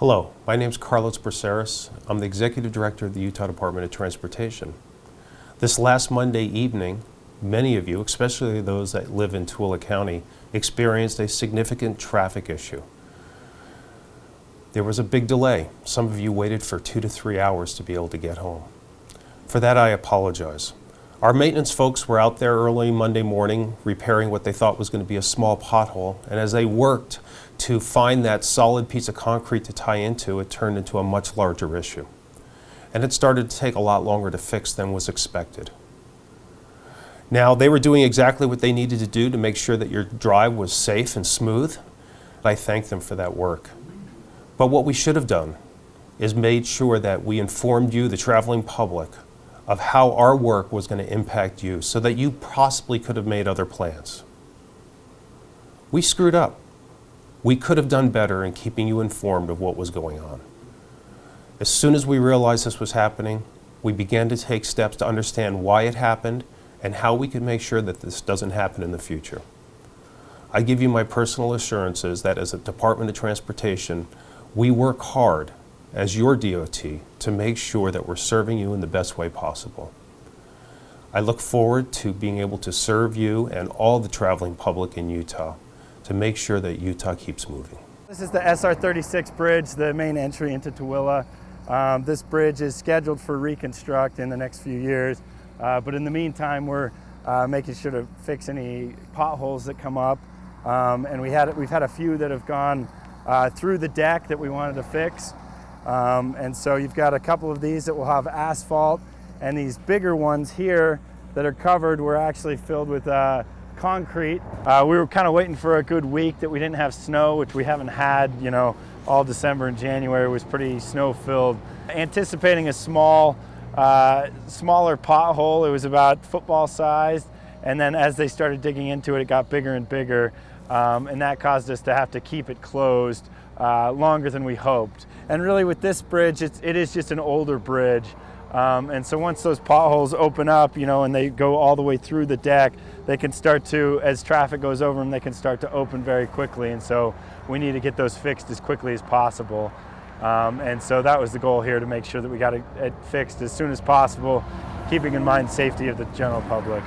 Hello, my name is Carlos Braceras. I'm the Executive Director of the Utah Department of Transportation. This last Monday evening, many of you, especially those that live in Tooele County, experienced a significant traffic issue. There was a big delay. Some of you waited for 2 to 3 hours to be able to get home. For that, I apologize. Our maintenance folks were out there early Monday morning repairing what they thought was going to be a small pothole, and as they worked to find that solid piece of concrete to tie into, it turned into a much larger issue. And it started to take a lot longer to fix than was expected. Now, they were doing exactly what they needed to do to make sure that your drive was safe and smooth. I thank them for that work. But what we should have done is made sure that we informed you, the traveling public, of how our work was going to impact you so that you possibly could have made other plans. We screwed up. We could have done better in keeping you informed of what was going on. As soon as we realized this was happening, we began to take steps to understand why it happened and how we could make sure that this doesn't happen in the future. I give you my personal assurances that as a Department of Transportation, we work hard as your DOT to make sure that we're serving you in the best way possible. I look forward to being able to serve you and all the traveling public in Utah to make sure that Utah keeps moving. This is the SR 36 bridge, the main entry into Tooele. This bridge is scheduled for reconstruct in the next few years, but in the meantime we're making sure to fix any potholes that come up. And we've had a few that have gone through the deck that we wanted to fix. And so you've got a couple of these that will have asphalt, and these bigger ones here that are covered were actually filled with concrete. We were kind of waiting for a good week that we didn't have snow, which we haven't had, all December and January was pretty snow filled. Anticipating a smaller pothole, it was about football sized, and then as they started digging into it, it got bigger and bigger, and that caused us to have to keep it closed longer than we hoped. And really with this bridge, it is just an older bridge. And so once those potholes open up, and they go all the way through the deck, they can start to, as traffic goes over them, they can start to open very quickly. And so we need to get those fixed as quickly as possible. And so that was the goal here, to make sure that we got it fixed as soon as possible, keeping in mind safety of the general public.